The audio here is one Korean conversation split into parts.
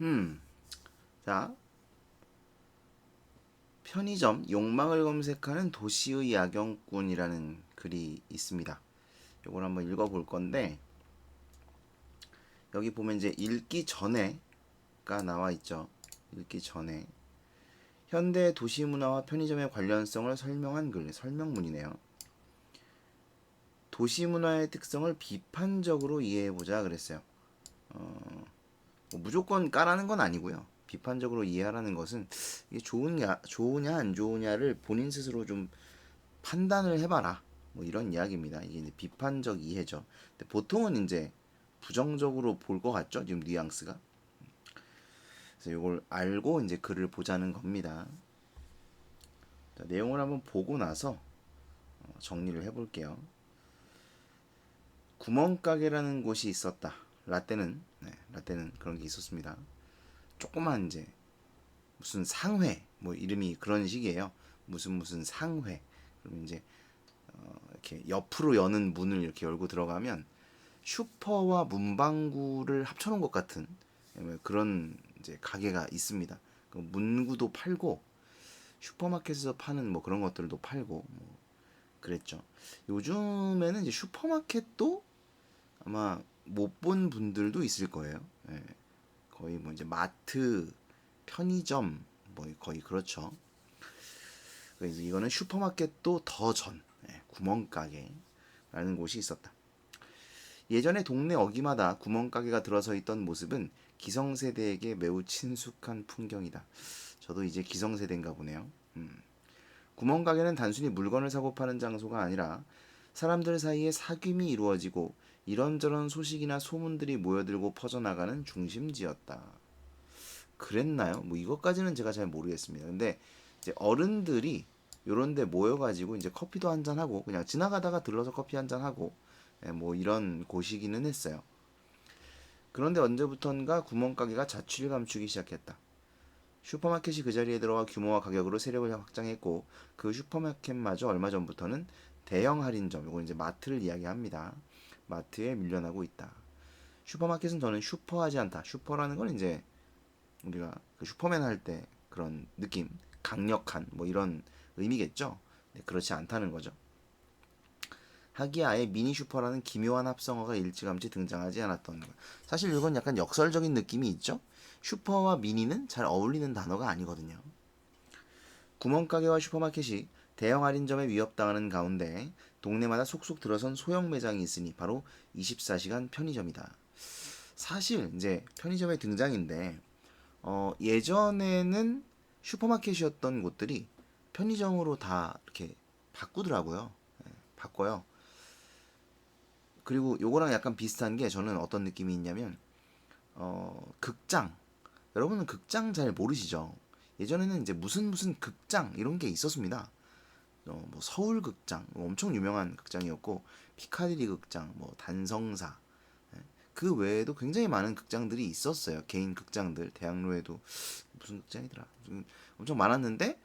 음, 자, 편의점 욕망을 검색하는 도시의 야경꾼이라는 글이 있습니다. 요걸 한번 읽어볼 건데 여기 보면 이제 읽기 전에가 나와 있죠. 읽기 전에 현대 도시 문화와 편의점의 관련성을 설명한 글, 설명문이네요. 도시 문화의 특성을 비판적으로 이해해보자 그랬어요. 뭐 무조건 까라는 건 아니고요. 비판적으로 이해하라는 것은 이게 좋으냐 안 좋으냐를 본인 스스로 좀 판단을 해봐라. 뭐 이런 이야기입니다. 이게 이제 비판적 이해죠. 근데 보통은 이제 부정적으로 볼 것 같죠. 지금 뉘앙스가. 그래서 이걸 알고 이제 글을 보자는 겁니다. 자, 내용을 한번 보고 나서 정리를 해볼게요. 구멍가게라는 곳이 있었다. 라떼는 그런 게 있었습니다. 조그만 이제 무슨 상회 뭐 이름이 그런 식이에요. 무슨 상회. 그럼 이제 이렇게 옆으로 여는 문을 이렇게 열고 들어가면 슈퍼와 문방구를 합쳐놓은 것 같은 그런 이제 가게가 있습니다. 그 문구도 팔고 슈퍼마켓에서 파는 뭐 그런 것들도 팔고 뭐 그랬죠. 요즘에는 이제 슈퍼마켓도 아마 못 본 분들도 있을 거예요. 예, 거의 뭐 이제 마트, 편의점 뭐 거의 그렇죠. 그래서 이거는 슈퍼마켓도 더 전, 구멍가게라는 곳이 있었다. 예전에 동네 어귀마다 구멍가게가 들어서 있던 모습은 기성세대에게 매우 친숙한 풍경이다. 저도 이제 기성세대인가 보네요. 구멍가게는 단순히 물건을 사고 파는 장소가 아니라 사람들 사이에 사귐이 이루어지고 이런저런 소식이나 소문들이 모여들고 퍼져나가는 중심지였다. 그랬나요? 뭐 이것까지는 제가 잘 모르겠습니다. 근데 이제 어른들이 요런 데 모여가지고 이제 커피도 한잔 하고 그냥 지나가다가 들러서 커피 한잔 하고 뭐 이런 곳이기는 했어요. 그런데 언제부턴가 구멍가게가 자취를 감추기 시작했다. 슈퍼마켓이 그 자리에 들어와 규모와 가격으로 세력을 확장했고 그 슈퍼마켓마저 얼마 전부터는 대형 할인점, 이거 이제 마트를 이야기합니다. 마트에 밀려나고 있다. 슈퍼마켓은 저는 슈퍼하지 않다. 슈퍼라는 건 이제 우리가 그 슈퍼맨 할 때 그런 느낌, 강력한 뭐 이런 의미겠죠. 네, 그렇지 않다는 거죠. 하기에 아예 미니 슈퍼라는 기묘한 합성어가 일찌감치 등장하지 않았던 것. 사실 이건 약간 역설적인 느낌이 있죠. 슈퍼와 미니는 잘 어울리는 단어가 아니거든요. 구멍가게와 슈퍼마켓이 대형 할인점에 위협당하는 가운데 동네마다 속속 들어선 소형 매장이 있으니 바로 24시간 편의점이다. 사실 이제 편의점의 등장인데 예전에는 슈퍼마켓이었던 곳들이 편의점으로 다 이렇게 바꾸더라고요. 바꿔요. 그리고 요거랑 약간 비슷한 게 저는 어떤 느낌이 있냐면 극장. 여러분은 극장 잘 모르시죠? 예전에는 이제 무슨 극장 이런 게 있었습니다. 뭐 서울 극장 엄청 유명한 극장이었고 피카디리 극장, 뭐 단성사 그 외에도 굉장히 많은 극장들이 있었어요. 개인 극장들 대학로에도 무슨 극장이더라 엄청 많았는데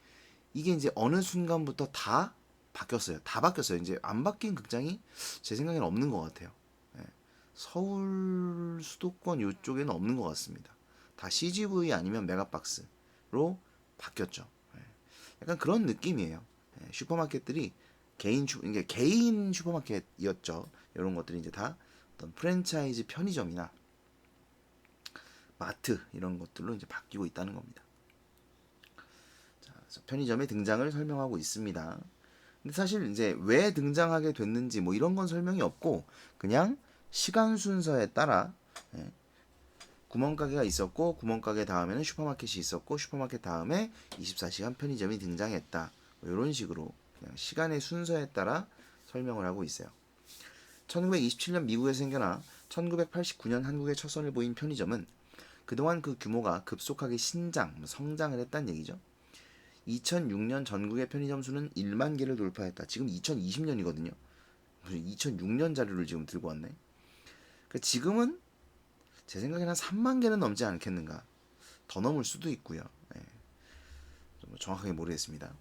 이게 이제 어느 순간부터 다 바뀌었어요. 다 바뀌었어요. 이제 안 바뀐 극장이 제 생각에는 없는 것 같아요. 예. 서울 수도권 이쪽에는 없는 것 같습니다. 다 CGV 아니면 메가박스로 바뀌었죠. 예. 약간 그런 느낌이에요. 예. 슈퍼마켓들이 이게 개인 슈퍼마켓이었죠. 이런 것들이 이제 다 어떤 프랜차이즈 편의점이나 마트 이런 것들로 이제 바뀌고 있다는 겁니다. 자, 편의점의 등장을 설명하고 있습니다. 근데 사실 이제 왜 등장하게 됐는지 뭐 이런 건 설명이 없고 그냥 시간 순서에 따라 예, 구멍가게가 있었고 구멍가게 다음에는 슈퍼마켓이 있었고 슈퍼마켓 다음에 24시간 편의점이 등장했다. 뭐 이런 식으로 그냥 시간의 순서에 따라 설명을 하고 있어요. 1927년 미국에서 생겨나 1989년 한국에 첫 선을 보인 편의점은 그동안 그 규모가 급속하게 성장을 했다는 얘기죠. 2006년 전국의 편의점 수는 1만 개를 돌파했다. 지금 2020년이거든요. 무슨 2006년 자료를 지금 들고 왔네. 그러니까 지금은 제 생각에는 한 3만 개는 넘지 않겠는가. 더 넘을 수도 있고요. 네, 정확하게 모르겠습니다.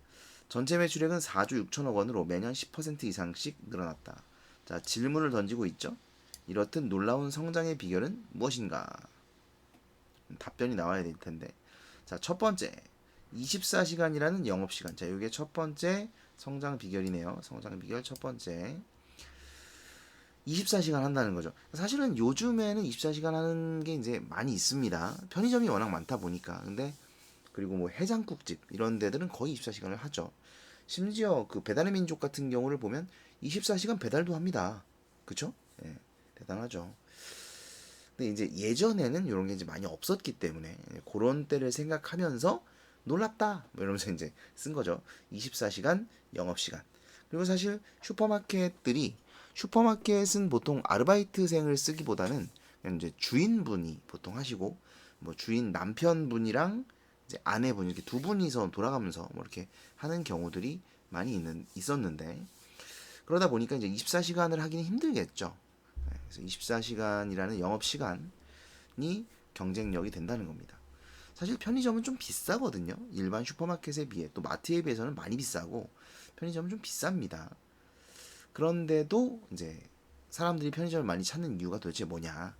전체 매출액은 4조 6천억 원으로 매년 10% 이상씩 늘어났다. 자, 질문을 던지고 있죠. 이렇듯 놀라운 성장의 비결은 무엇인가? 답변이 나와야 될 텐데. 자, 첫 번째 24시간이라는 영업시간. 자, 이게 첫 번째 성장 비결이네요. 성장 비결 첫 번째. 24시간 한다는 거죠. 사실은 요즘에는 24시간 하는 게 이제 많이 있습니다. 편의점이 워낙 많다 보니까. 근데 그리고 뭐 해장국집 이런 데들은 거의 24시간을 하죠. 심지어 그 배달의 민족 같은 경우를 보면 24시간 배달도 합니다. 그쵸? 예, 대단하죠. 근데 이제 예전에는 이런 게 이제 많이 없었기 때문에 그런 때를 생각하면서 놀랍다 뭐 이러면서 이제 쓴 거죠. 24시간 영업시간. 그리고 사실 슈퍼마켓은 보통 아르바이트생을 쓰기보다는 그냥 이제 주인분이 보통 하시고 뭐 주인 남편분이랑 이제 아내분 이렇게 두 분이서 돌아가면서 뭐 이렇게 하는 경우들이 많이 있었는데 그러다 보니까 이제 24시간을 하기는 힘들겠죠. 그래서 24시간이라는 영업 시간이 경쟁력이 된다는 겁니다. 사실 편의점은 좀 비싸거든요. 일반 슈퍼마켓에 비해 또 마트에 비해서는 많이 비싸고 편의점은 좀 비쌉니다. 그런데도 이제 사람들이 편의점을 많이 찾는 이유가 도대체 뭐냐?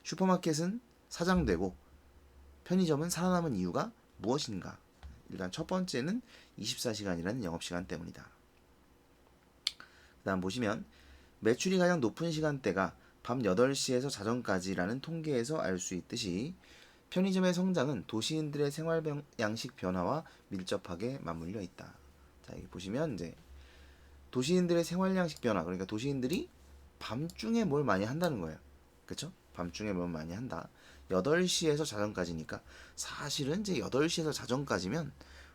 슈퍼마켓은 사장되고 편의점은 살아남은 이유가 무엇인가? 일단 첫 번째는 24시간이라는 영업시간 때문이다. 그다음 보시면 매출이 가장 높은 시간대가 밤 8시에서 자정까지라는 통계에서 알 수 있듯이 편의점의 성장은 도시인들의 생활 양식 변화와 밀접하게 맞물려 있다. 자, 여기 보시면 이제 도시인들의 생활 양식 변화, 그러니까 도시인들이 밤중에 뭘 많이 한다는 거예요. 그쵸? 밤중에 뭘 많이 한다. 8시에서 자정까지니까 사실은 이제 8시에서 자정까지면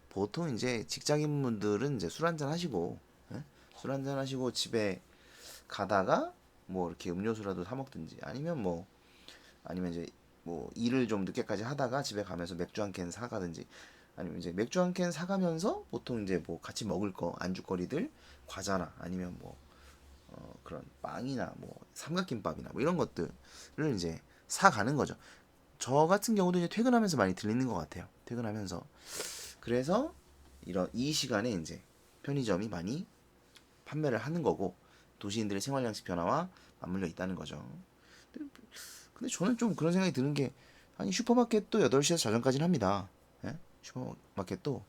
보통 이제 직장인분들은 이제 술 한잔 하시고 술 한잔 하시고 집에 가다가 뭐 이렇게 음료수라도 사 먹든지 아니면 이제 뭐 일을 좀 늦게까지 하다가 집에 가면서 맥주 한 캔 사가든지 아니면 이제 맥주 한 캔 사가면서 보통 이제 뭐 같이 먹을 거 안주거리들 과자나 아니면 뭐 그런 빵이나 뭐 삼각김밥이나 뭐 이런 것들을 이제 사가는 거죠. 저 같은 경우도 이제 퇴근하면서 많이 들리는 것 같아요. 퇴근하면서 그래서 이런 이 시간에 이제 편의점이 많이 판매를 하는 거고 도시인들의 생활 양식 변화와 맞물려 있다는 거죠. 근데 저는 좀 그런 생각이 드는 게 아니 슈퍼마켓도 8시에서 자정까지는 합니다. 예? 슈퍼마켓도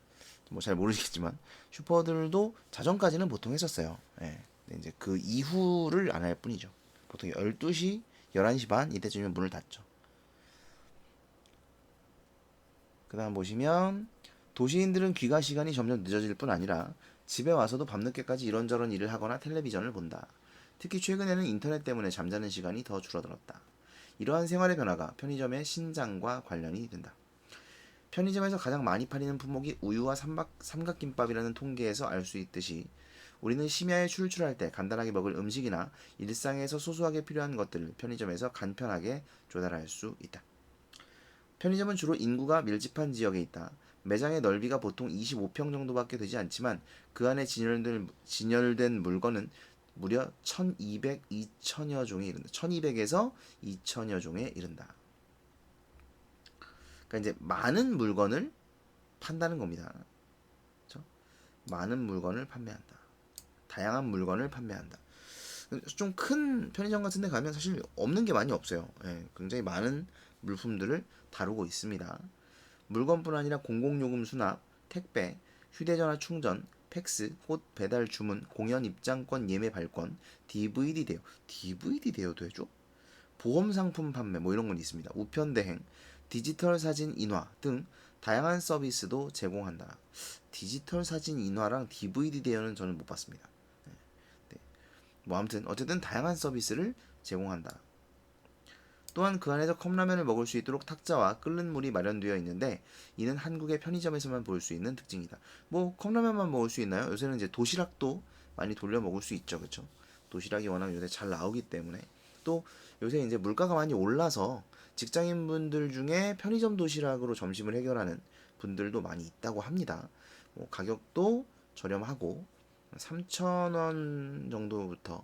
뭐 잘 모르시겠지만 슈퍼들도 자정까지는 보통 했었어요. 예. 근데 이제 그 이후를 안 할 뿐이죠. 보통 12시, 11시 반 이때쯤이면 문을 닫죠. 그다음 보시면 도시인들은 귀가 시간이 점점 늦어질 뿐 아니라 집에 와서도 밤늦게까지 이런저런 일을 하거나 텔레비전을 본다. 특히 최근에는 인터넷 때문에 잠자는 시간이 더 줄어들었다. 이러한 생활의 변화가 편의점의 신장과 관련이 된다. 편의점에서 가장 많이 팔리는 품목이 우유와 삼각김밥이라는 통계에서 알 수 있듯이 우리는 심야에 출출할 때 간단하게 먹을 음식이나 일상에서 소소하게 필요한 것들을 편의점에서 간편하게 조달할 수 있다. 편의점은 주로 인구가 밀집한 지역에 있다. 매장의 넓이가 보통 25평 정도밖에 되지 않지만 그 안에 진열된 물건은 무려 1200-2000여 종에 이른다. 1200에서 2000여 종에 이른다. 그러니까 이제 많은 물건을 판다는 겁니다. 그렇죠? 많은 물건을 판매한다. 다양한 물건을 판매한다. 좀 큰 편의점 같은 데 가면 사실 없는 게 많이 없어요. 예, 굉장히 많은 물품들을 다루고 있습니다. 물건뿐 아니라 공공요금 수납, 택배, 휴대전화 충전, 팩스, 꽃 배달 주문, 공연 입장권 예매 발권, DVD 대여. DVD 대여도 해줘? 보험 상품 판매 뭐 이런 건 있습니다. 우편 대행, 디지털 사진 인화 등 다양한 서비스도 제공한다. 디지털 사진 인화랑 DVD 대여는 저는 못 봤습니다. 네. 뭐 아무튼 어쨌든 다양한 서비스를 제공한다. 또한 그 안에서 컵라면을 먹을 수 있도록 탁자와 끓는 물이 마련되어 있는데 이는 한국의 편의점에서만 볼 수 있는 특징이다. 뭐 컵라면만 먹을 수 있나요? 요새는 이제 도시락도 많이 돌려 먹을 수 있죠, 그렇죠? 도시락이 워낙 요새 잘 나오기 때문에 또 요새 이제 물가가 많이 올라서 직장인분들 중에 편의점 도시락으로 점심을 해결하는 분들도 많이 있다고 합니다. 뭐 가격도 저렴하고 3,000원 정도부터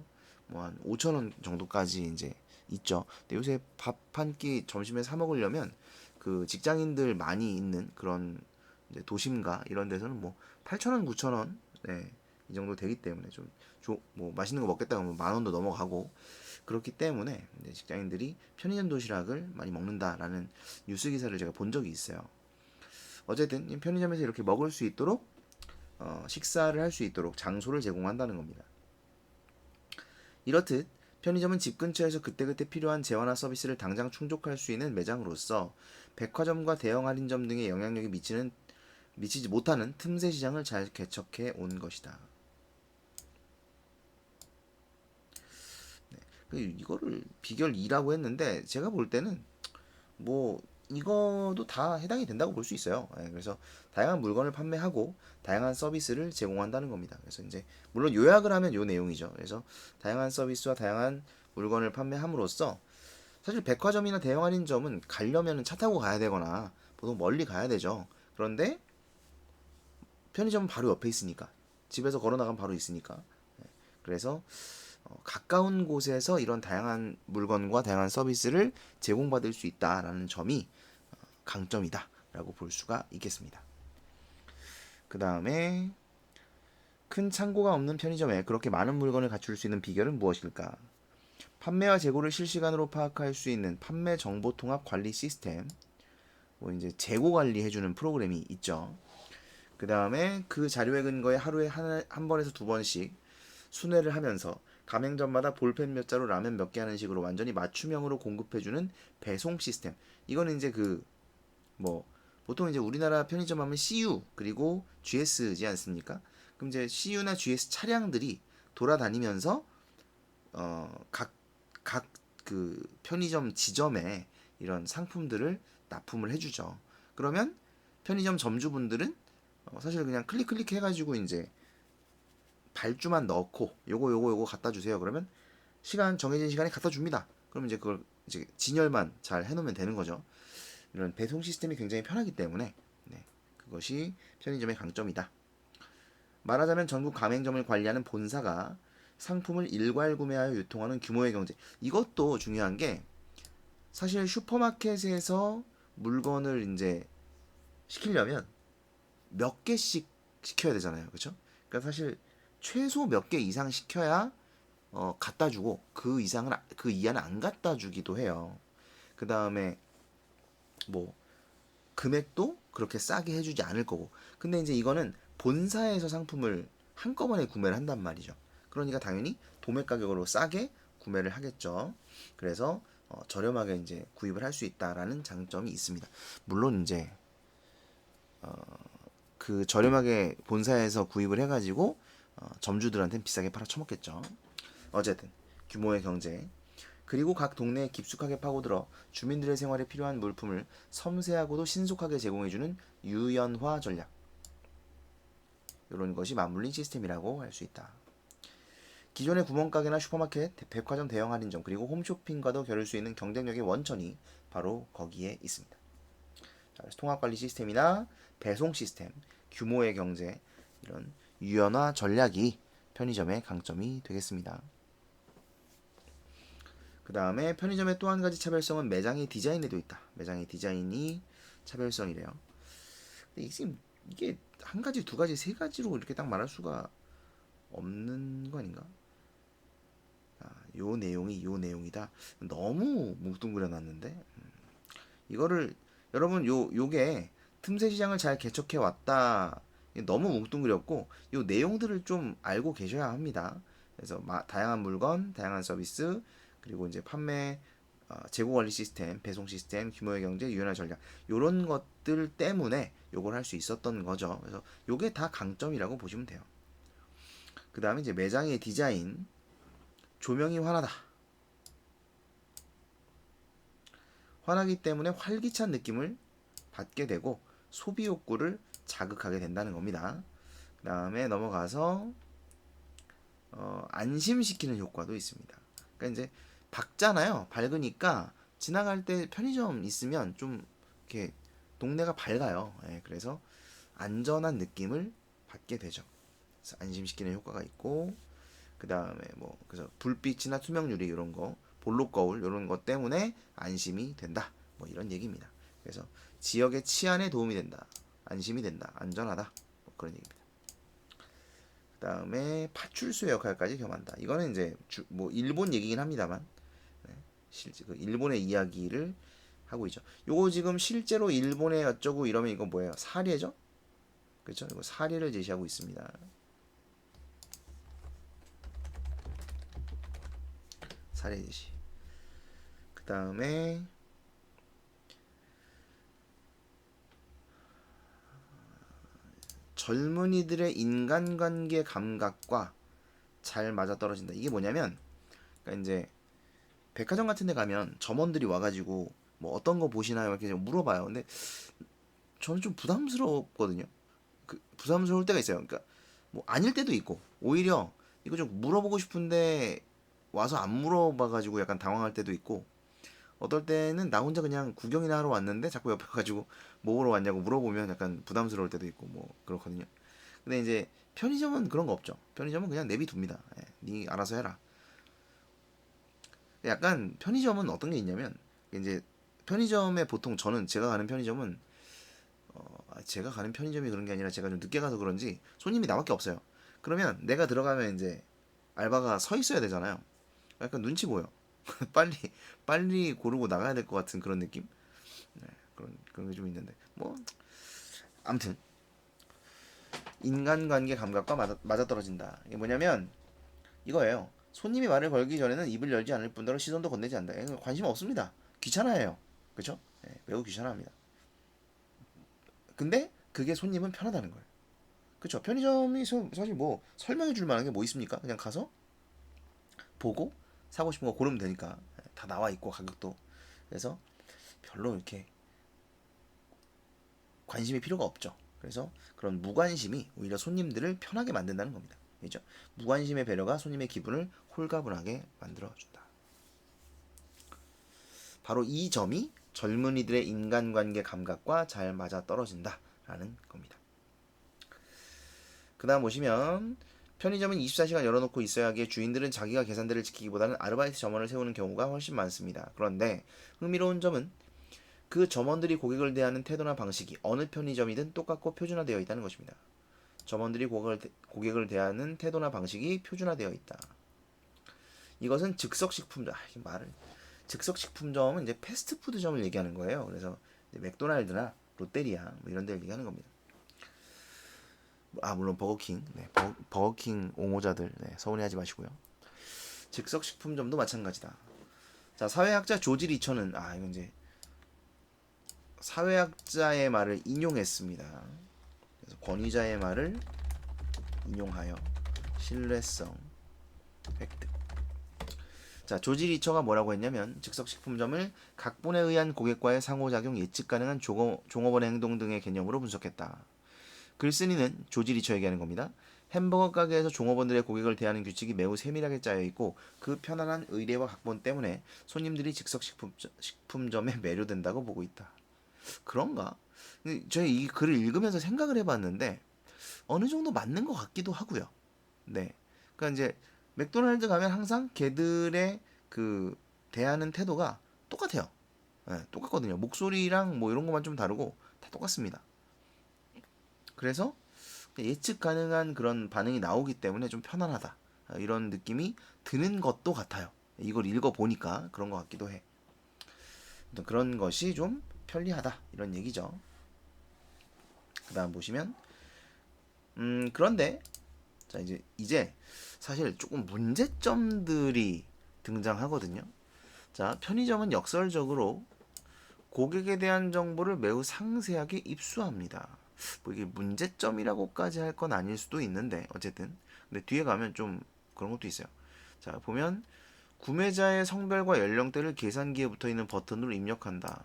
뭐 한 5,000원 정도까지 이제 있죠. 근데 요새 밥 한 끼 점심에 사 먹으려면 그 직장인들 많이 있는 그런 이제 도심가 이런 데서는 뭐 8,000원, 9,000원 네, 이 정도 되기 때문에 좀 뭐 맛있는 거 먹겠다 그러면 10,000원도 넘어가고 그렇기 때문에 직장인들이 편의점 도시락을 많이 먹는다라는 뉴스 기사를 제가 본 적이 있어요. 어쨌든 편의점에서 이렇게 먹을 수 있도록 식사를 할 수 있도록 장소를 제공한다는 겁니다. 이렇듯 편의점은 집 근처에서 그때그때 필요한 재화나 서비스를 당장 충족할 수 있는 매장으로서 백화점과 대형 할인점 등의 영향력이 미치지 못하는 틈새 시장을 잘 개척해 온 것이다. 이거를 비결 2라고 했는데 제가 볼 때는 뭐 이거도 다 해당이 된다고 볼 수 있어요. 그래서 다양한 물건을 판매하고 다양한 서비스를 제공한다는 겁니다. 그래서 이제 물론 요약을 하면 요 내용이죠. 그래서 다양한 서비스와 다양한 물건을 판매함으로써 사실 백화점이나 대형 할인점은 가려면 차 타고 가야 되거나 보통 멀리 가야 되죠. 그런데 편의점은 바로 옆에 있으니까 집에서 걸어 나가면 바로 있으니까 그래서 가까운 곳에서 이런 다양한 물건과 다양한 서비스를 제공받을 수 있다라는 점이 강점이다라고 볼 수가 있겠습니다. 그 다음에 큰 창고가 없는 편의점에 그렇게 많은 물건을 갖출 수 있는 비결은 무엇일까? 판매와 재고를 실시간으로 파악할 수 있는 판매 정보 통합 관리 시스템, 뭐 이제 재고 관리해주는 프로그램이 있죠. 그 다음에 그 자료에 근거해 하루에 한 번에서 2번씩 순회를 하면서 가맹점마다 볼펜 몇 자루 라면 몇 개 하는 식으로 완전히 맞춤형으로 공급해주는 배송 시스템. 이거는 이제 뭐 보통 이제 우리나라 편의점 하면 CU 그리고 GS지 않습니까? 그럼 이제 CU나 GS 차량들이 돌아다니면서 각 그 편의점 지점에 이런 상품들을 납품을 해주죠. 그러면 편의점 점주분들은 사실 그냥 클릭 해가지고 이제 발주만 넣고 요거 갖다 주세요. 그러면 정해진 시간에 갖다 줍니다. 그럼 이제 그걸 이제 진열만 잘 해놓으면 되는 거죠. 이런 배송 시스템이 굉장히 편하기 때문에 그것이 편의점의 강점이다. 말하자면 전국 가맹점을 관리하는 본사가 상품을 일괄 구매하여 유통하는 규모의 경제. 이것도 중요한 게 사실 슈퍼마켓에서 물건을 이제 시키려면 몇 개씩 시켜야 되잖아요. 그렇죠? 그러니까 사실 최소 몇 개 이상 시켜야 갖다 주고 그 이하는 안 갖다 주기도 해요. 그 다음에 뭐 금액도 그렇게 싸게 해주지 않을 거고. 근데 이제 이거는 본사에서 상품을 한꺼번에 구매를 한단 말이죠. 그러니까 당연히 도매 가격으로 싸게 구매를 하겠죠. 그래서 저렴하게 이제 구입을 할 수 있다라는 장점이 있습니다. 물론 이제 그 저렴하게 본사에서 구입을 해가지고 점주들한테는 비싸게 팔아 처먹겠죠. 어쨌든 규모의 경제 그리고 각 동네에 깊숙하게 파고들어 주민들의 생활에 필요한 물품을 섬세하고도 신속하게 제공해주는 유연화 전략. 이런 것이 맞물린 시스템이라고 할 수 있다. 기존의 구멍가게나 슈퍼마켓, 백화점 대형 할인점 그리고 홈쇼핑과도 겨룰 수 있는 경쟁력의 원천이 바로 거기에 있습니다. 자, 그래서 통합관리 시스템이나 배송 시스템, 규모의 경제 이런 유연화 전략이 편의점의 강점이 되겠습니다. 그 다음에 편의점의 또 한 가지 차별성은 매장의 디자인에도 있다. 매장의 디자인이 차별성이래요. 근데 이게 한 가지, 두 가지, 세 가지로 이렇게 딱 말할 수가 없는 거 아닌가? 요 내용이 요 내용이다. 너무 뭉뚱그려 놨는데 이거를 여러분 요게 틈새 시장을 잘 개척해 왔다. 너무 뭉뚱그렸고 요 내용들을 좀 알고 계셔야 합니다. 그래서 다양한 물건, 다양한 서비스, 그리고 이제 판매, 재고 관리 시스템, 배송 시스템, 규모의 경제, 유연화 전략 요런 것들 때문에 요걸 할 수 있었던 거죠. 그래서 요게 다 강점이라고 보시면 돼요. 그 다음에 이제 매장의 디자인, 조명이 환하다. 환하기 때문에 활기찬 느낌을 받게 되고 소비 욕구를 자극하게 된다는 겁니다. 그 다음에 넘어가서 안심시키는 효과도 있습니다. 그러니까 이제 밝잖아요. 밝으니까 지나갈 때 편의점 있으면 좀 이렇게 동네가 밝아요. 그래서 안전한 느낌을 받게 되죠. 그래서 안심시키는 효과가 있고 그 다음에 뭐 그래서 불빛이나 투명 유리 이런 거, 볼록 거울 이런 것 때문에 안심이 된다. 뭐 이런 얘기입니다. 그래서 지역의 치안에 도움이 된다. 안심이 된다. 안전하다. 뭐 그런 얘기입니다. 그다음에 파출소의 역할까지 겸한다. 이거는 이제 뭐 일본 얘기긴 합니다만 실제 그 일본의 이야기를 하고 있죠. 요거 지금 실제로 일본에 어쩌고 이러면 이거 뭐예요? 사례죠? 그렇죠? 이거 사례를 제시하고 있습니다. 사례 제시. 그 다음에 젊은이들의 인간관계 감각과 잘 맞아떨어진다. 이게 뭐냐면, 그러니까 이제 백화점 같은 데 가면 점원들이 와가지고 뭐 어떤 거 보시나요? 이렇게 물어봐요. 근데 저는 좀 부담스럽거든요. 부담스러울 때가 있어요. 그러니까 뭐 아닐 때도 있고 오히려 이거 좀 물어보고 싶은데 와서 안 물어봐가지고 약간 당황할 때도 있고 어떨 때는 나 혼자 그냥 구경이나 하러 왔는데 자꾸 옆에 가지고 뭐 보러 왔냐고 물어보면 약간 부담스러울 때도 있고 뭐 그렇거든요. 근데 이제 편의점은 그런 거 없죠. 편의점은 그냥 내비둡니다. 예, 네 알아서 해라. 약간 편의점은 어떤 게 있냐면 이제 편의점에 보통 저는 제가 가는 편의점이 그런 게 아니라 제가 좀 늦게 가서 그런지 손님이 나밖에 없어요. 그러면 내가 들어가면 이제 알바가 서 있어야 되잖아요. 약간 눈치 보여. 빨리 빨리 고르고 나가야 될 것 같은 그런 느낌. 네, 그런 게 좀 있는데 뭐 아무튼 인간관계 감각과 맞아떨어진다. 이게 뭐냐면 이거예요. 손님이 말을 걸기 전에는 입을 열지 않을 뿐더러 시선도 건네지 않는다. 관심 없습니다. 귀찮아해요. 그렇죠? 네, 매우 귀찮아합니다. 근데 그게 손님은 편하다는 거예요. 그렇죠? 편의점이 사실 뭐 설명해 줄 만한 게 뭐 있습니까? 그냥 가서 보고 사고 싶은 거 고르면 되니까 다 나와 있고 가격도 그래서 별로 이렇게 관심이 필요가 없죠. 그래서 그런 무관심이 오히려 손님들을 편하게 만든다는 겁니다. 그죠? 무관심의 배려가 손님의 기분을 홀가분하게 만들어준다. 바로 이 점이 젊은이들의 인간관계 감각과 잘 맞아 떨어진다라는 겁니다. 그 다음 보시면 편의점은 24시간 열어놓고 있어야 하기에 주인들은 자기가 계산대를 지키기보다는 아르바이트 점원을 세우는 경우가 훨씬 많습니다. 그런데 흥미로운 점은 그 점원들이 고객을 대하는 태도나 방식이 어느 편의점이든 똑같고 표준화되어 있다는 것입니다. 점원들이 고객을 대하는 태도나 방식이 표준화되어 있다. 이것은 즉석식품점, 즉석식품점은 이제 패스트푸드점을 얘기하는 거예요. 그래서 맥도날드나 롯데리아 뭐 이런 데를 얘기하는 겁니다. 물론 버거킹, 네, 버거킹 옹호자들 서운해하지 마시고요. 즉석식품점도 마찬가지다. 자, 사회학자 조지 리처는 이건 이제 사회학자의 말을 인용했습니다. 그래서 권위자의 말을 인용하여 신뢰성 획득. 자, 조지 리처가 뭐라고 했냐면 즉석식품점을 각본에 의한 고객과의 상호작용, 예측 가능한 종업원의 행동 등의 개념으로 분석했다. 글쓴이는 조지 리처 얘기하는 겁니다. 햄버거 가게에서 종업원들의 고객을 대하는 규칙이 매우 세밀하게 짜여 있고 그 편안한 의례와 각본 때문에 손님들이 즉석식품점에 매료된다고 보고 있다. 그런가? 저희 이 글을 읽으면서 생각을 해봤는데 어느 정도 맞는 것 같기도 하고요. 네. 그러니까 이제 맥도날드 가면 항상 걔들의 그 대하는 태도가 똑같아요. 네, 똑같거든요. 목소리랑 뭐 이런 것만 좀 다르고 다 똑같습니다. 그래서 예측 가능한 그런 반응이 나오기 때문에 좀 편안하다. 이런 느낌이 드는 것도 같아요. 이걸 읽어보니까 그런 것 같기도 해. 그런 것이 좀 편리하다. 이런 얘기죠. 그 다음 보시면, 그런데, 자, 이제 사실 조금 문제점들이 등장하거든요. 자, 편의점은 역설적으로 고객에 대한 정보를 매우 상세하게 입수합니다. 뭐 이게 문제점이라고까지 할 건 아닐 수도 있는데 어쨌든 근데 뒤에 가면 좀 그런 것도 있어요. 자 보면 구매자의 성별과 연령대를 계산기에 붙어 있는 버튼으로 입력한다.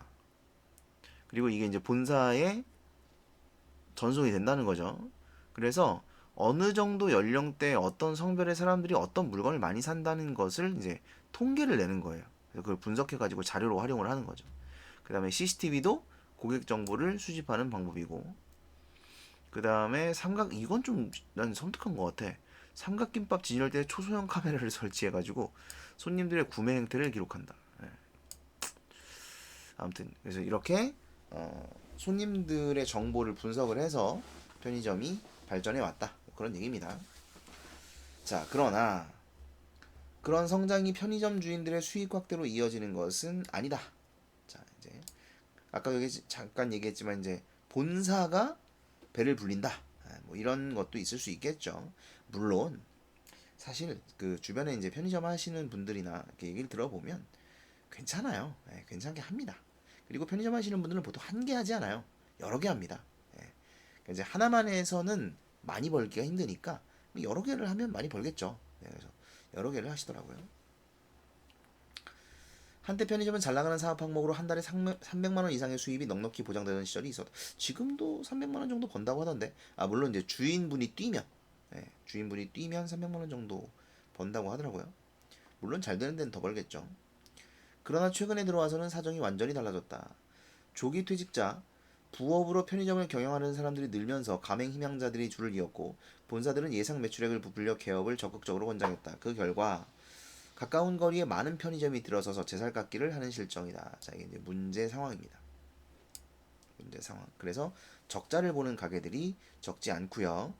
그리고 이게 이제 본사에 전송이 된다는 거죠. 그래서 어느 정도 연령대 어떤 성별의 사람들이 어떤 물건을 많이 산다는 것을 이제 통계를 내는 거예요. 그래서 그걸 분석해 가지고 자료로 활용을 하는 거죠. 그 다음에 CCTV도 고객 정보를 수집하는 방법이고 그 다음에 이건 좀 난 섬뜩한 것 같아. 삼각김밥 진열 때 초소형 카메라를 설치해가지고 손님들의 구매 행태를 기록한다. 예. 아무튼 그래서 이렇게 손님들의 정보를 분석을 해서 편의점이 발전해 왔다. 그런 얘기입니다. 자, 그러나 그런 성장이 편의점 주인들의 수익 확대로 이어지는 것은 아니다. 자, 이제 아까 여기 잠깐 얘기했지만 이제 본사가 배를 불린다. 뭐 이런 것도 있을 수 있겠죠. 물론 사실 그 주변에 이제 편의점 하시는 분들이나 이렇게 얘기를 들어보면 괜찮아요. 예, 괜찮게 합니다. 그리고 편의점 하시는 분들은 보통 한 개 하지 않아요. 여러 개 합니다. 예, 그러니까 이제 하나만 해서는 많이 벌기가 힘드니까 여러 개를 하면 많이 벌겠죠. 예, 그래서 여러 개를 하시더라고요. 한때 편의점은 잘 나가는 사업 항목으로 한 달에 300만 원 이상의 수입이 넉넉히 보장되는 시절이 있었다. 지금도 300만 원 정도 번다고 하던데. 아, 물론 이제 주인분이 뛰면, 예, 주인분이 뛰면 300만 원 정도 번다고 하더라고요. 물론 잘 되는 데는 더 벌겠죠. 그러나 최근에 들어와서는 사정이 완전히 달라졌다. 조기 퇴직자, 부업으로 편의점을 경영하는 사람들이 늘면서 가맹 희망자들이 줄을 이었고 본사들은 예상 매출액을 부풀려 개업을 적극적으로 권장했다. 그 결과 가까운 거리에 많은 편의점이 들어서서 제살깎기를 하는 실정이다. 자, 이게 이제 문제 상황입니다. 문제 상황. 그래서 적자를 보는 가게들이 적지 않고요.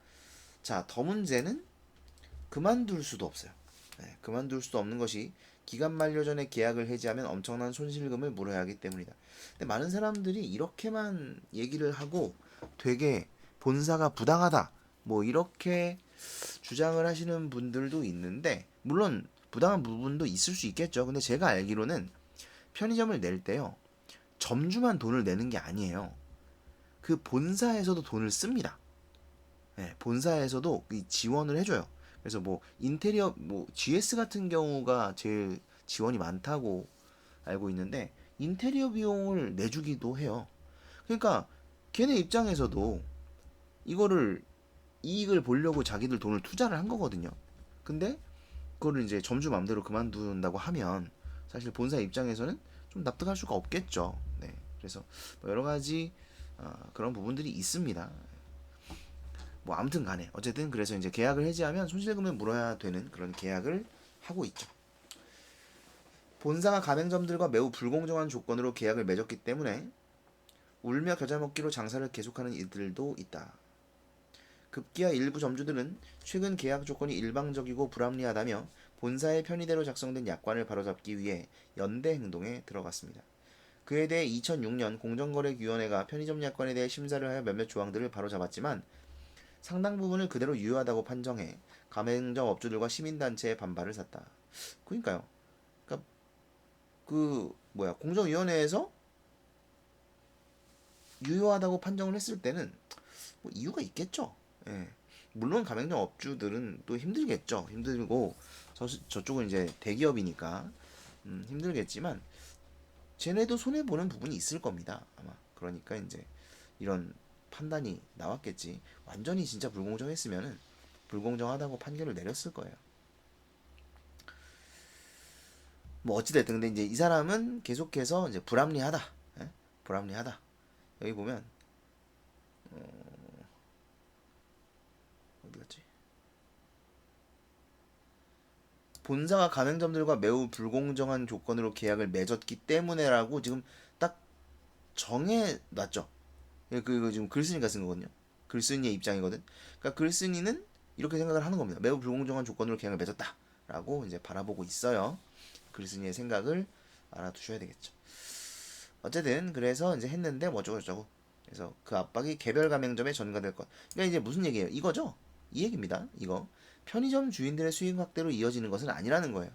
자, 더 문제는 그만둘 수도 없어요. 네, 그만둘 수도 없는 것이 기간 만료 전에 계약을 해지하면 엄청난 손실금을 물어야 하기 때문이다. 근데 많은 사람들이 이렇게만 얘기를 하고 되게 본사가 부당하다. 뭐 이렇게 주장을 하시는 분들도 있는데 물론 부당한 부분도 있을 수 있겠죠. 근데 제가 알기로는 편의점을 낼 때요. 점주만 돈을 내는 게 아니에요. 그 본사에서도 돈을 씁니다. 네, 본사에서도 지원을 해줘요. 그래서 뭐 인테리어 뭐 GS 같은 경우가 제일 지원이 많다고 알고 있는데 인테리어 비용을 내주기도 해요. 그러니까 걔네 입장에서도 이거를 이익을 보려고 자기들 돈을 투자를 한 거거든요. 근데 그거를 이제 점주 맘대로 그만둔다고 하면 사실 본사 입장에서는 좀 납득할 수가 없겠죠. 네. 그래서 뭐 여러 가지 그런 부분들이 있습니다. 뭐 아무튼 간에 어쨌든 그래서 이제 계약을 해지하면 손실금을 물어야 되는 그런 계약을 하고 있죠. 본사가 가맹점들과 매우 불공정한 조건으로 계약을 맺었기 때문에 울며 겨자 먹기로 장사를 계속하는 이들도 있다. 급기야 일부 점주들은 최근 계약 조건이 일방적이고 불합리하다며 본사의 편의대로 작성된 약관을 바로잡기 위해 연대 행동에 들어갔습니다. 그에 대해 2006년 공정거래위원회가 편의점 약관에 대해 심사를 하여 몇몇 조항들을 바로잡았지만 상당 부분을 그대로 유효하다고 판정해 가맹점 업주들과 시민단체의 반발을 샀다. 그러니까요. 그러니까 그 뭐야 공정위원회에서 유효하다고 판정을 했을 때는 뭐 이유가 있겠죠. 예. 물론 가맹점 업주들은 또 힘들겠죠. 힘들고 저쪽은 이제 대기업이니까 힘들겠지만 쟤네도 손해 보는 부분이 있을 겁니다. 아마 그러니까 이제 이런 판단이 나왔겠지. 완전히 진짜 불공정했으면은 불공정하다고 판결을 내렸을 거예요. 뭐 어찌됐든 근데 이제 이 사람은 계속해서 이제 불합리하다. 예? 불합리하다. 여기 보면 어디 갔지? 본사가 가맹점들과 매우 불공정한 조건으로 계약을 맺었기 때문에라고 지금 딱 정해놨죠. 그 지금 글쓴이가 쓴 거거든요. 글쓴이의 입장이거든. 그러니까 글쓴이는 이렇게 생각을 하는 겁니다. 매우 불공정한 조건으로 계약을 맺었다라고 이제 바라보고 있어요. 글쓴이의 생각을 알아두셔야 되겠죠. 어쨌든 그래서 이제 했는데 뭐 어쩌고저쩌고. 그래서 그 압박이 개별 가맹점에 전가될 것. 그러니까 이제 무슨 얘기예요? 이거죠. 이 얘기입니다. 이거 편의점 주인들의 수익 확대로 이어지는 것은 아니라는 거예요.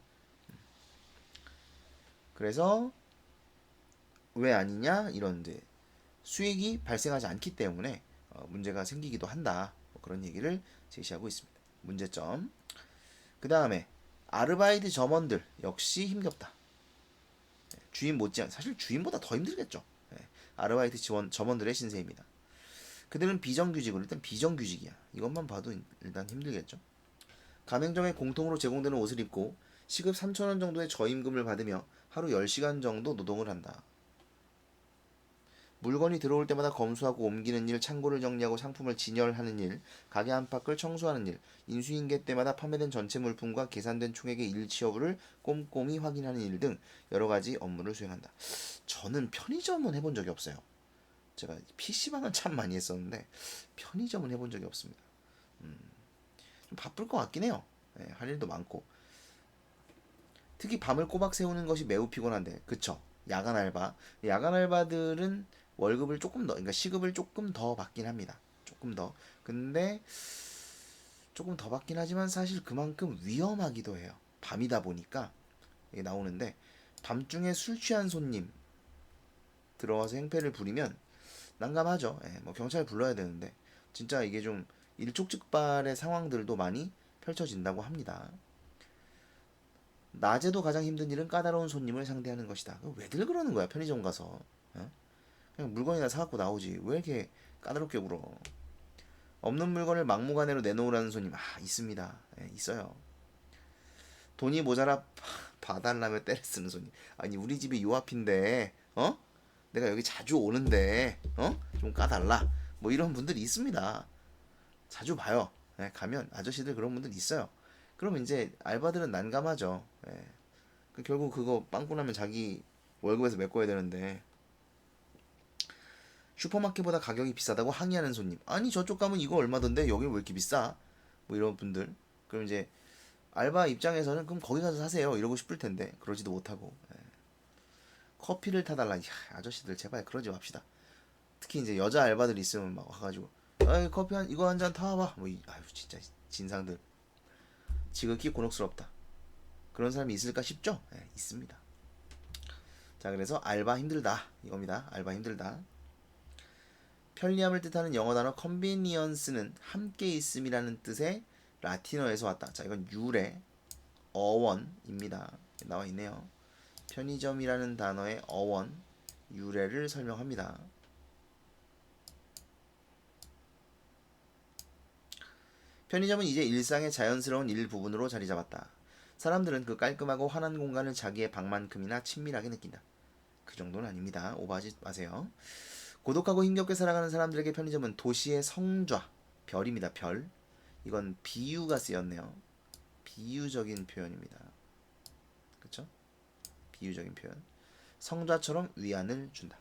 그래서 왜 아니냐 이런 이제 수익이 발생하지 않기 때문에 문제가 생기기도 한다. 뭐 그런 얘기를 제시하고 있습니다. 문제점. 그 다음에 아르바이트 점원들 역시 힘겹다. 주인 못지않 사실 주인보다 더 힘들겠죠. 아르바이트 점원들의 신세입니다. 그들은 비정규직으로 일단 비정규직이야. 이것만 봐도 일단 힘들겠죠. 가맹점에 공통으로 제공되는 옷을 입고 시급 3,000원 정도의 저임금을 받으며 하루 10시간 정도 노동을 한다. 물건이 들어올 때마다 검수하고 옮기는 일, 창고를 정리하고 상품을 진열하는 일, 가게 안팎을 청소하는 일, 인수인계 때마다 판매된 전체 물품과 계산된 총액의 일치 여부를 꼼꼼히 확인하는 일 등 여러 가지 업무를 수행한다. 저는 편의점은 해본 적이 없어요. 제가 PC방은 참 많이 했었는데 편의점은 해본 적이 없습니다. 좀 바쁠 것 같긴 해요. 예, 할 일도 많고 특히 밤을 꼬박 세우는 것이 매우 피곤한데 그쵸? 야간 알바 야간 알바들은 월급을 조금 더 그러니까 시급을 조금 더 받긴 합니다. 조금 더 근데 조금 더 받긴 하지만 사실 그만큼 위험하기도 해요. 밤이다 보니까 이게 나오는데 밤중에 술 취한 손님 들어와서 행패를 부리면 난감하죠. 예, 뭐 경찰 불러야 되는데 진짜 이게 좀 일촉즉발의 상황들도 많이 펼쳐진다고 합니다. 낮에도 가장 힘든 일은 까다로운 손님을 상대하는 것이다. 왜들 그러는 거야 편의점 가서 어? 그냥 물건이나 사갖고 나오지 왜 이렇게 까다롭게 굴어. 없는 물건을 막무가내로 내놓으라는 손님 있습니다. 예, 있어요. 돈이 모자라 봐달라며 때를 쓰는 손님. 아니 우리 집이 요 앞인데 내가 여기 자주 오는데 좀 까달라 뭐 이런 분들이 있습니다. 자주 봐요. 예, 가면 아저씨들 그런 분들 있어요. 그러면 이제 알바들은 난감하죠. 예. 결국 그거 빵꾸 나면 자기 월급에서 메꿔야 되는데 슈퍼마켓보다 가격이 비싸다고 항의하는 손님. 아니 저쪽 가면 이거 얼마던데 여기 왜 이렇게 비싸? 뭐 이런 분들. 그럼 이제 알바 입장에서는 그럼 거기 가서 사세요 이러고 싶을 텐데 그러지도 못하고 커피를 타달라. 야, 아저씨들 제발 그러지 맙시다. 특히 이제 여자 알바들 있으면 막 와가지고 커피 이거 한 잔 타와봐. 뭐 아유 진짜 진상들 지극히 곤혹스럽다. 그런 사람이 있을까 싶죠? 네, 있습니다. 자 그래서 알바 힘들다 이겁니다. 알바 힘들다. 편리함을 뜻하는 영어 단어 convenience는 함께 있음이라는 뜻의 라틴어에서 왔다. 자 이건 유래 어원입니다. 나와 있네요. 편의점이라는 단어의 어원 유래를 설명합니다. 편의점은 이제 일상의 자연스러운 일부분으로 자리 잡았다. 사람들은 그 깔끔하고 환한 공간을 자기의 방만큼이나 친밀하게 느낀다. 그 정도는 아닙니다. 오버하지 마세요. 고독하고 힘겹게 살아가는 사람들에게 편의점은 도시의 성좌, 별입니다. 별. 이건 비유가 쓰였네요. 비유적인 표현입니다. 그쵸? 비유적인 표현. 성좌처럼 위안을 준다.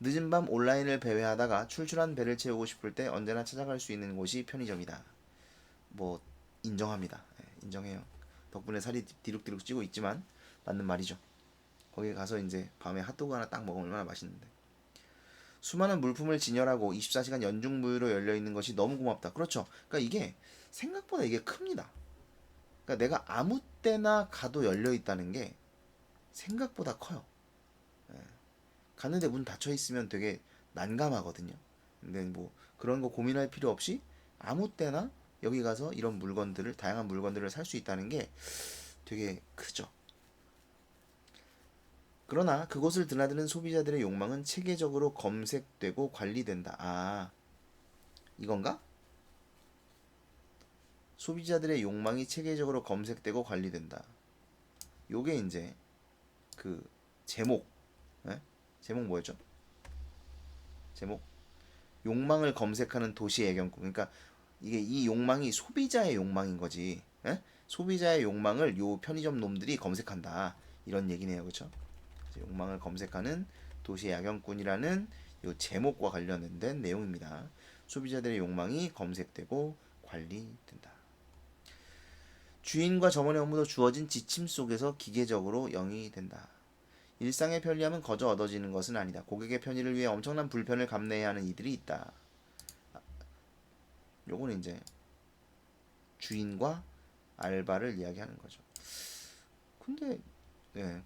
늦은 밤 온라인을 배회하다가 출출한 배를 채우고 싶을 때 언제나 찾아갈 수 있는 곳이 편의점이다. 뭐 인정합니다. 인정해요. 덕분에 살이 디룩디룩 찌고 있지만 맞는 말이죠. 거기 가서 이제 밤에 핫도그 하나 딱 먹으면 얼마나 맛있는데. 수많은 물품을 진열하고 24시간 연중무휴로 열려있는 것이 너무 고맙다. 그렇죠. 그러니까 이게 생각보다 이게 큽니다. 그러니까 내가 아무 때나 가도 열려있다는 게 생각보다 커요. 갔는데 문 닫혀있으면 되게 난감하거든요. 근데 뭐 그런 거 고민할 필요 없이 아무 때나 여기 가서 이런 물건들을 다양한 물건들을 살 수 있다는 게 되게 크죠. 그러나 그곳을 드나드는 소비자들의 욕망은 체계적으로 검색되고 관리된다. 이건가? 소비자들의 욕망이 체계적으로 검색되고 관리된다. 요게 이제 그 제목. 예? 제목 뭐였죠? 제목 욕망을 검색하는 도시 애경꾼. 그러니까 이게 이 욕망이 소비자의 욕망인 거지. 에? 소비자의 욕망을 요 편의점 놈들이 검색한다. 이런 얘기네요. 그렇죠? 욕망을 검색하는 도시 야경꾼이라는 요 제목과 관련된 내용입니다. 소비자들의 욕망이 검색되고 관리된다. 주인과 점원의 업무도 주어진 지침 속에서 기계적으로 영위된다. 일상의 편리함은 거저 얻어지는 것은 아니다. 고객의 편의를 위해 엄청난 불편을 감내해야 하는 이들이 있다. 요거는 이제 주인과 알바를 이야기하는 거죠. 근데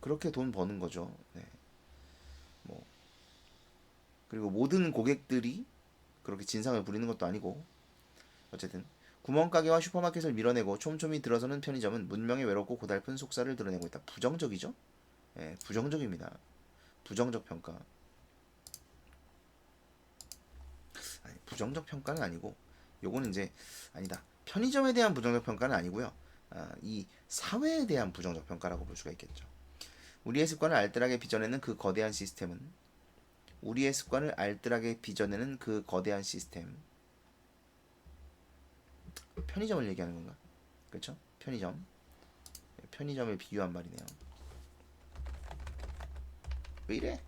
그렇게 돈 버는 거죠. 뭐 그리고 모든 고객들이 그렇게 진상을 부리는 것도 아니고 어쨌든 구멍가게와 슈퍼마켓을 밀어내고 촘촘히 들어서는 편의점은 문명의 외롭고 고달픈 속살을 드러내고 있다. 부정적이죠? 부정적입니다. 부정적 평가. 아니, 부정적 평가는 아니고 요거는 이제 아니다. 편의점에 대한 부정적 평가는 아니고요. 이 사회에 대한 부정적 평가라고 볼 수가 있겠죠. 우리의 습관을 알뜰하게 빚어내는 그 거대한 시스템은 우리의 습관을 알뜰하게 빚어내는 그 거대한 시스템. 편의점을 얘기하는 건가? 그렇죠? 편의점. 편의점을 비유한 말이네요. 왜 이래?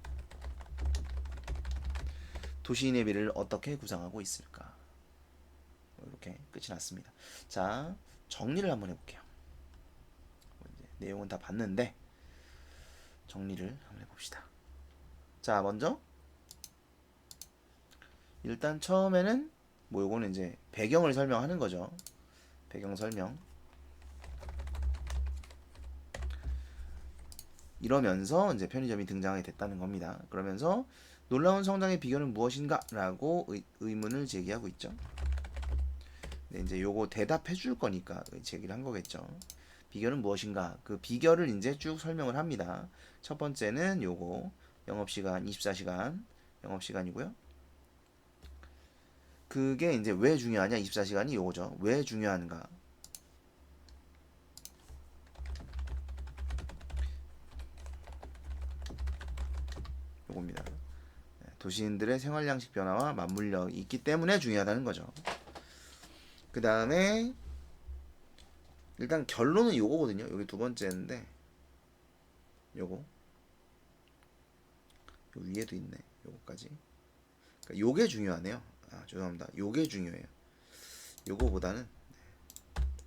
도시인의 미래를 어떻게 구상하고 있을까? 이렇게 끝이 났습니다. 자, 정리를 한번 해볼게요. 이제 내용은 다 봤는데 정리를 한번 해봅시다. 자, 먼저 일단 처음에는 뭐 요거는 이제 배경을 설명하는 거죠. 배경 설명. 이러면서 이제 편의점이 등장하게 됐다는 겁니다. 그러면서 놀라운 성장의 비결은 무엇인가? 라고 의문을 제기하고 있죠. 네, 이제 요거 대답해 줄 거니까 제기를 한 거겠죠. 비결은 무엇인가? 그 비결을 이제 쭉 설명을 합니다. 첫 번째는 요거 영업시간 24시간 영업시간이고요. 그게 이제 왜 중요하냐? 24시간이 요거죠. 왜 중요한가? 요겁니다. 도시인들의 생활 양식 변화와 맞물려 있기 때문에 중요하다는 거죠. 그 다음에 일단 결론은 요거거든요. 여기 두 번째인데 요거 요 위에도 있네. 요거까지. 그러니까 요게 중요하네요. 아, 죄송합니다. 요게 중요해요. 요거보다는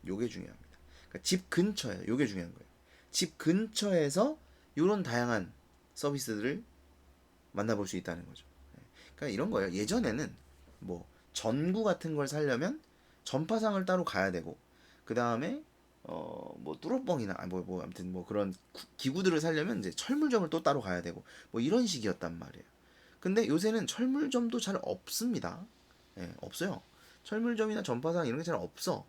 요게 중요합니다. 그러니까 집 근처에 요게 중요한 거예요. 집 근처에서 요런 다양한 서비스들을 만나볼 수 있다는 거죠. 그러니까 이런 거예요. 예전에는 뭐 전구 같은 걸 사려면 전파상을 따로 가야 되고 그 다음에 뭐 뚜러뻥이나 아무튼 뭐 그런 기구들을 사려면 이제 철물점을 또 따로 가야 되고 뭐 이런 식이었단 말이에요. 근데 요새는 철물점도 잘 없습니다. 예, 없어요. 철물점이나 전파상 이런 게 잘 없어.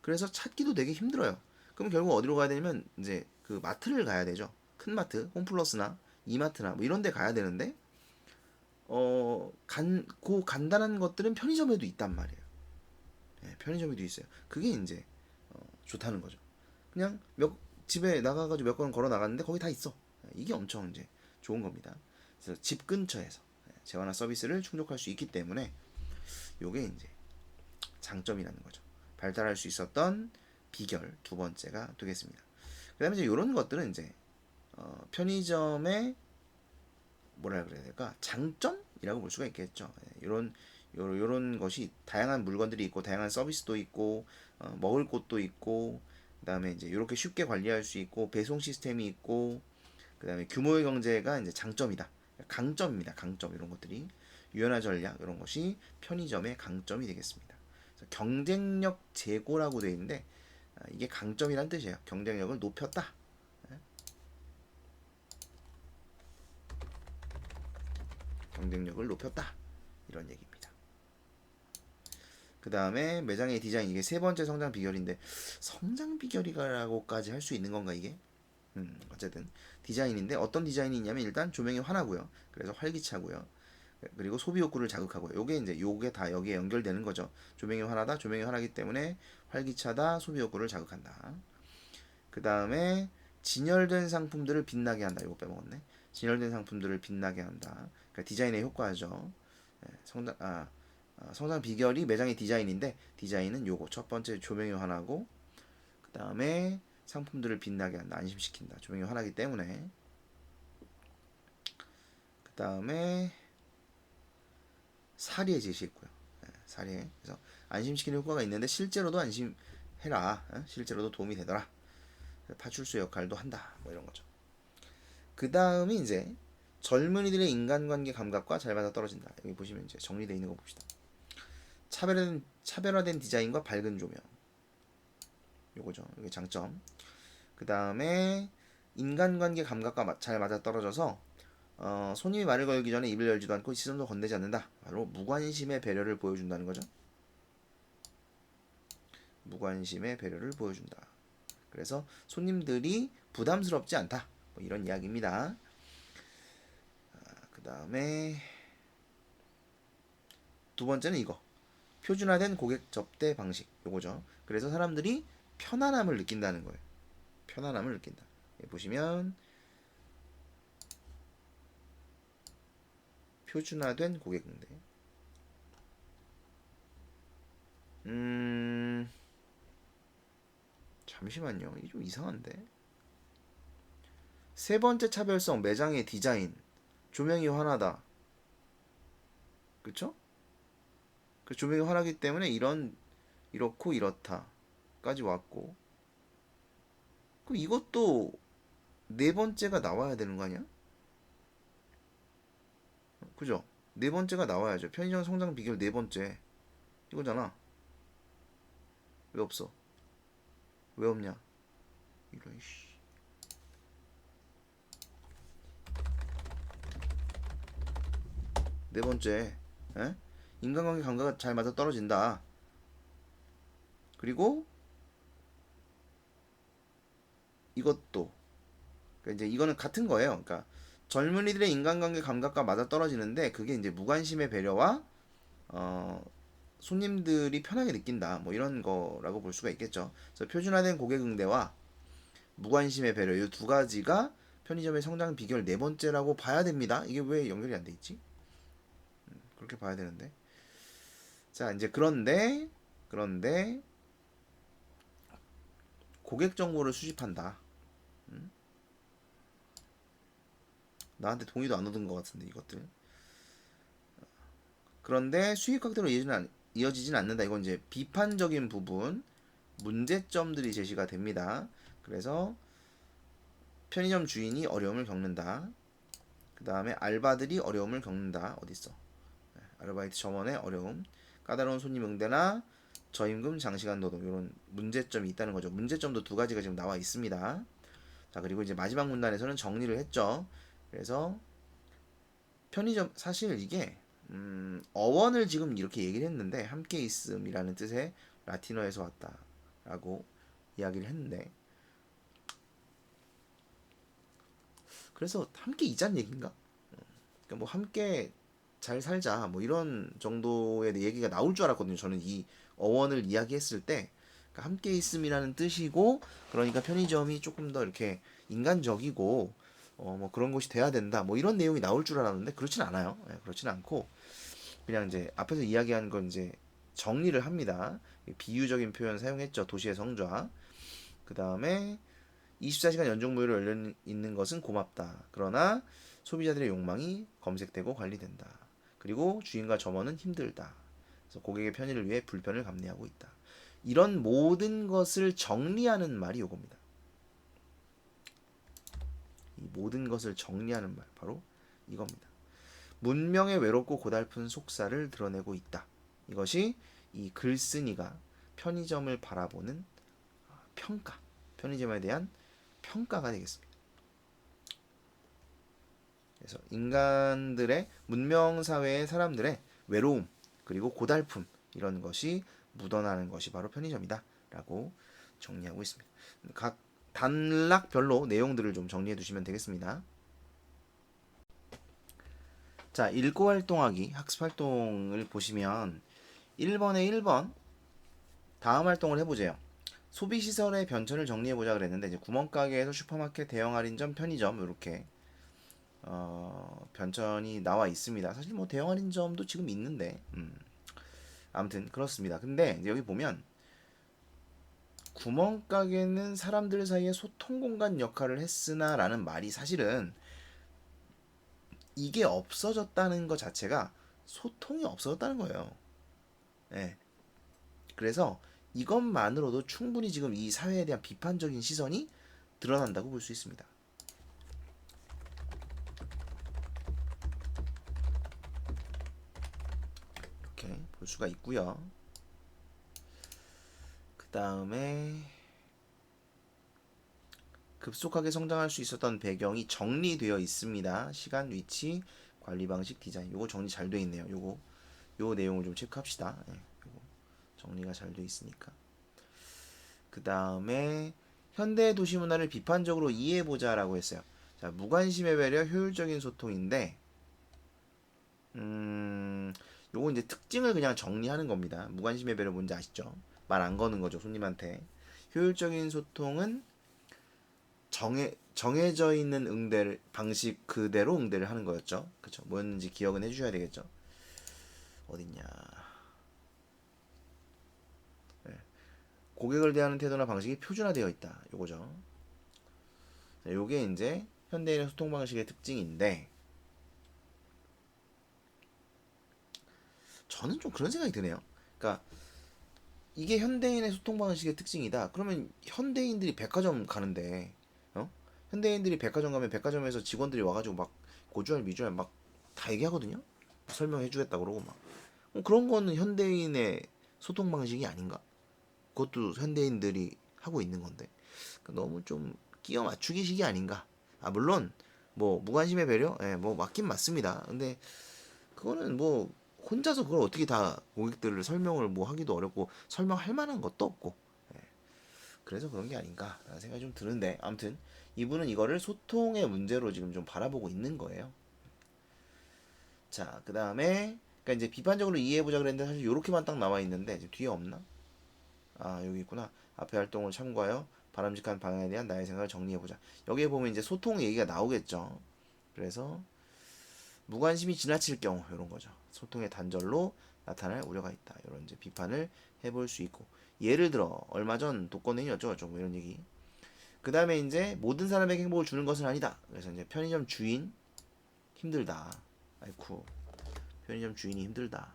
그래서 찾기도 되게 힘들어요. 그럼 결국 어디로 가야 되냐면 이제 그 마트를 가야 되죠. 큰 마트, 홈플러스나 이마트나 뭐 이런 데 가야 되는데 그 간단한 것들은 편의점에도 있단 말이에요. 예, 편의점에도 있어요. 그게 이제 좋다는 거죠. 그냥 집에 나가가지고 몇 건 걸어 나갔는데 거기 다 있어. 이게 엄청 이제 좋은 겁니다. 그래서 집 근처에서 재화나 서비스를 충족할 수 있기 때문에 요게 이제 장점이라는 거죠. 발달할 수 있었던 비결 두 번째가 되겠습니다. 그다음에 이제 이런 것들은 이제 편의점의 뭐라 그래야 될까 장점이라고 볼 수가 있겠죠. 이런 것이 다양한 물건들이 있고 다양한 서비스도 있고 먹을 곳도 있고 그다음에 이제 이렇게 쉽게 관리할 수 있고 배송 시스템이 있고 그다음에 규모의 경제가 이제 장점이다. 강점입니다. 강점 이런 것들이 유연한 전략 이런 것이 편의점의 강점이 되겠습니다. 경쟁력 제고라고 되어 있는데 이게 강점이란 뜻이에요. 경쟁력을 높였다. 경쟁력을 높였다. 이런 얘기입니다. 그 다음에 매장의 디자인 이게 세 번째 성장 비결인데 성장 비결이라고까지 할 수 있는 건가 이게? 어쨌든 디자인인데 어떤 디자인이 있냐면 일단 조명이 환하고요. 그래서 활기차고요. 그리고 소비 욕구를 자극하고요. 요게 이제 요게 다 여기에 연결되는 거죠. 조명이 환하다. 조명이 환하기 때문에 활기차다. 소비 욕구를 자극한다. 그 다음에 진열된 상품들을 빛나게 한다. 이거 빼먹었네. 진열된 상품들을 빛나게 한다. 그러니까 디자인의 효과죠. 성장 비결이 매장의 디자인인데 디자인은 요거 첫 번째 조명이 환하고 그 다음에 상품들을 빛나게 한다. 안심시킨다. 조명이 환하기 때문에 그 다음에 사리에 제시했고요. 사리에 그래서 안심시키는 효과가 있는데 실제로도 안심해라. 실제로도 도움이 되더라. 파출소 역할도 한다. 뭐 이런 거죠. 그 다음이 이제 젊은이들의 인간관계 감각과 잘 맞아 떨어진다. 여기 보시면 이제 정리되어 있는 거 봅시다. 차별화된 디자인과 밝은 조명. 요거죠. 이게 장점. 그 다음에 인간관계 감각과 잘 맞아 떨어져서 손님이 말을 걸기 전에 입을 열지도 않고 시선도 건네지 않는다. 바로 무관심의 배려를 보여준다는 거죠. 무관심의 배려를 보여준다. 그래서 손님들이 부담스럽지 않다. 뭐 이런 이야기입니다. 그 다음에 두 번째는 이거. 표준화된 고객 접대 방식. 요거죠. 그래서 사람들이 편안함을 느낀다는 거예요. 편안함을 느낀다. 보시면 표준화된 고객 응대. 잠시만요. 이게 좀 이상한데. 세 번째 차별성 매장의 디자인. 조명이 환하다. 그쵸? 그 조명이 환하기 때문에 이렇고 이렇다가 까지 왔고, 그럼 이것도 네 번째가 나와야 되는 거 아니야? 그죠? 네 번째가 나와야죠. 편의점 성장 비결 네 번째 이거잖아. 왜 없어? 왜 없냐? 이런 씨. 네 번째, 에? 인간관계 감각가 잘 맞아 떨어진다. 그리고 이것도, 그러니까 이제 이거는 같은 거예요. 그러니까 젊은이들의 인간관계 감각과 맞아 떨어지는데 그게 이제 무관심의 배려와 어, 손님들이 편하게 느낀다. 뭐 이런 거라고 볼 수가 있겠죠. 그래서 표준화된 고객 응대와 무관심의 배려 이 두 가지가 편의점의 성장 비결 네 번째라고 봐야 됩니다. 이게 왜 연결이 안 돼 있지? 그렇게 봐야 되는데. 자, 이제 그런데 고객 정보를 수집한다. 나한테 동의도 안 얻은 것 같은데 이것들. 그런데 수익 확대로 이어지진 않는다. 이건 이제 비판적인 부분, 문제점들이 제시가 됩니다. 그래서 편의점 주인이 어려움을 겪는다. 그 다음에 알바들이 어려움을 겪는다. 어딨어? 아르바이트 점원의 어려움, 까다로운 손님 응대나 저임금 장시간 노동 이런 문제점이 있다는 거죠. 문제점도 두 가지가 지금 나와 있습니다. 자, 그리고 이제 마지막 문단에서는 정리를 했죠. 그래서 편의점 사실 이게 어원을 지금 이렇게 얘기를 했는데 함께 있음이라는 뜻의 라틴어에서 왔다라고 이야기를 했는데 그래서 함께 있자는 얘기인가? 그러니까 뭐 함께 잘 살자 뭐 이런 정도의 얘기가 나올 줄 알았거든요. 저는 이 어원을 이야기했을 때 그러니까 함께 있음이라는 뜻이고 그러니까 편의점이 조금 더 이렇게 인간적이고 뭐 그런 곳이 돼야 된다 뭐 이런 내용이 나올 줄 알았는데 그렇진 않아요. 예, 그렇진 않고 그냥 이제 앞에서 이야기한 건 이제 정리를 합니다. 비유적인 표현 사용했죠. 도시의 성좌. 그 다음에 24시간 연중무휴로 열려 있는 것은 고맙다. 그러나 소비자들의 욕망이 검색되고 관리된다. 그리고 주인과 점원은 힘들다. 그래서 고객의 편의를 위해 불편을 감내하고 있다. 이런 모든 것을 정리하는 말이 요겁니다. 이 모든 것을 정리하는 말 바로 이겁니다. 문명의 외롭고 고달픈 속사를 드러내고 있다. 이것이 이 글쓴이가 편의점을 바라보는 평가, 편의점에 대한 평가가 되겠습니다. 그래서 인간들의 문명 사회의 사람들의 외로움 그리고 고달픔 이런 것이 묻어나는 것이 바로 편의점이다라고 정리하고 있습니다. 각 단락별로 내용들을 좀 정리해 두시면 되겠습니다. 자, 읽고 활동하기 학습 활동을 보시면 1번에 1번 다음 활동을 해보세요. 소비시설의 변천을 정리해보자 그랬는데 이제 구멍가게에서 슈퍼마켓, 대형 할인점, 편의점 이렇게 변천이 나와 있습니다. 사실 뭐 대형 할인점도 지금 있는데 아무튼 그렇습니다. 근데 여기 보면 구멍가게는 사람들 사이에 소통 공간 역할을 했으나 라는 말이 사실은 이게 없어졌다는 것 자체가 소통이 없어졌다는 거예요. 네. 그래서 이것만으로도 충분히 지금 이 사회에 대한 비판적인 시선이 드러난다고 볼 수 있습니다. 이렇게 볼 수가 있고요. 그 다음에 급속하게 성장할 수 있었던 배경이 정리되어 있습니다. 시간, 위치, 관리 방식, 디자인. 요거 정리 잘 돼 있네요. 요 내용을 좀 체크합시다. 네, 요거 정리가 잘 돼 있으니까. 그 다음에 현대 도시 문화를 비판적으로 이해해보자라고 했어요. 자, 무관심의 배려, 효율적인 소통인데, 요거 이제 특징을 그냥 정리하는 겁니다. 무관심의 배려 뭔지 아시죠? 말 안 거는 거죠, 손님한테. 효율적인 소통은 정해져 있는 응대를 방식 그대로 응대를 하는 거였죠. 그쵸? 뭐였는지 기억은 해주셔야 되겠죠. 어딨냐? 네. 고객을 대하는 태도나 방식이 표준화되어 있다. 요거죠. 자, 요게 이제 현대인의 소통 방식의 특징인데 저는 좀 그런 생각이 드네요. 그러니까 이게 현대인의 소통 방식의 특징이다. 그러면 현대인들이 백화점 가는데, 현대인들이 백화점 가면 백화점에서 직원들이 와가지고 막 고주할 미주알 막 다 얘기하거든요. 설명해 주겠다 그러고 막. 그런 거는 현대인의 소통 방식이 아닌가? 그것도 현대인들이 하고 있는 건데. 그러니까 너무 좀 끼워 맞추기식이 아닌가? 아, 물론 뭐 무관심의 배려, 뭐 맞긴 맞습니다. 근데 그거는 뭐 혼자서 그걸 어떻게 다 고객들을 설명을 뭐 하기도 어렵고 설명할 만한 것도 없고, 그래서 그런 게 아닌가 라는 생각이 좀 드는데, 아무튼 이분은 이거를 소통의 문제로 지금 좀 바라보고 있는 거예요. 자, 그 다음에 그러니까 이제 비판적으로 이해해보자 그랬는데 사실 요렇게만 딱 나와 있는데 뒤에 없나? 아, 여기 있구나. 앞에 활동을 참고하여 바람직한 방향에 대한 나의 생각을 정리해보자. 여기에 보면 이제 소통 얘기가 나오겠죠. 그래서 무관심이 지나칠 경우 이런 거죠. 소통의 단절로 나타날 우려가 있다. 이런 이제 비판을 해볼 수 있고, 예를 들어 얼마 전 독거노인이 어쩌고저쩌고 뭐 이런 얘기. 그 다음에 이제 모든 사람에게 행복을 주는 것은 아니다. 그래서 이제 편의점 주인 힘들다. 아이쿠, 편의점 주인이 힘들다.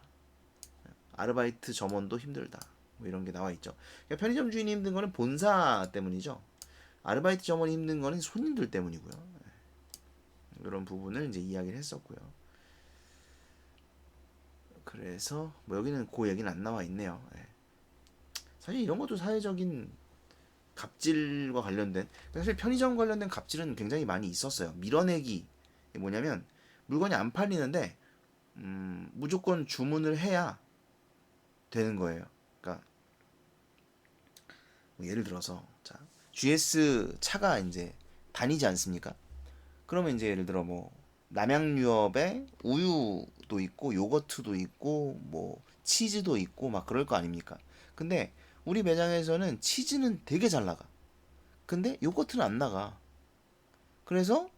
아르바이트 점원도 힘들다. 뭐 이런 게 나와 있죠. 그러니까 편의점 주인이 힘든 거는 본사 때문이죠. 아르바이트 점원이 힘든 거는 손님들 때문이고요. 이런 부분을 이제 이야기를 했었고요. 그래서 뭐 여기는 그 얘기는 안 나와 있네요. 사실 이런 것도 사회적인 갑질과 관련된, 사실 편의점 관련된 갑질은 굉장히 많이 있었어요. 밀어내기. 뭐냐면 물건이 안 팔리는데 무조건 주문을 해야 되는 거예요. 그러니까 뭐 예를 들어서 자, GS 차가 이제 다니지 않습니까? 그러면 이제 예를 들어 뭐 남양유업에 우유도 있고 요거트도 있고 뭐 치즈도 있고 막 그럴 거 아닙니까? 근데 우리 매장에서는 치즈는 되게 잘 나가. 근데 요거트는 안 나가. 그래서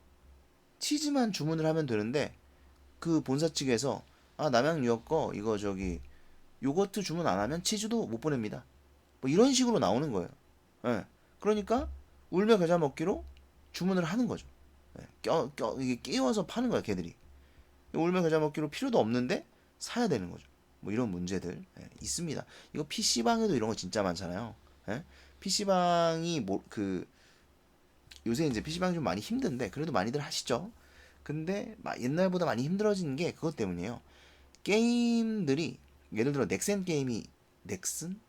치즈만 주문을 하면 되는데 그 본사 측에서 아, 남양유업 거 이거 저기 요거트 주문 안 하면 치즈도 못 보냅니다. 뭐 이런 식으로 나오는 거예요. 예. 그러니까 울며 겨자 먹기로 주문을 하는 거죠. 예. 이게 끼워서 파는 거야, 걔들이. 울며 겨자 먹기로 필요도 없는데 사야 되는 거죠. 뭐 이런 문제들 있습니다. 이거 PC방에도 이런 거 진짜 많잖아요. PC방이 뭐 그 요새 이제 PC방이 좀 많이 힘든데 그래도 많이들 하시죠. 근데 옛날보다 많이 힘들어진 게 그것 때문이에요. 게임들이 예를 들어 넥센 게임이 넥슨?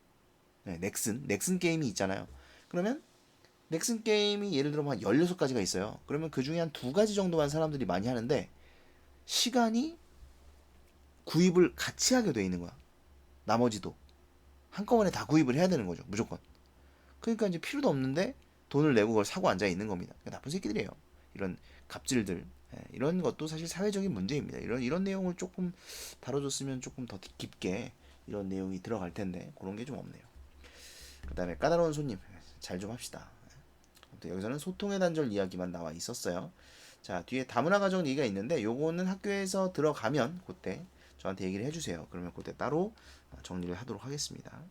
네, 넥슨 게임이 있잖아요. 그러면 넥슨 게임이 예를 들어 한 16가지가 있어요. 그러면 그 중에 한 두 가지 정도만 사람들이 많이 하는데 시간이 구입을 같이 하게 돼 있는 거야. 나머지도 한꺼번에 다 구입을 해야 되는 거죠. 무조건. 그러니까 이제 필요도 없는데 돈을 내고 그걸 사고 앉아 있는 겁니다. 나쁜 새끼들이에요. 이런 갑질들. 이런 것도 사실 사회적인 문제입니다. 이런 내용을 조금 다뤄줬으면 조금 더 깊게 이런 내용이 들어갈 텐데 그런 게 좀 없네요. 그다음에 까다로운 손님 잘 좀 합시다. 여기서는 소통의 단절 이야기만 나와 있었어요. 자, 뒤에 다문화 가정 얘기가 있는데 요거는 학교에서 들어가면 그때 저한테 얘기를 해주세요. 그러면 그때 따로 정리를 하도록 하겠습니다.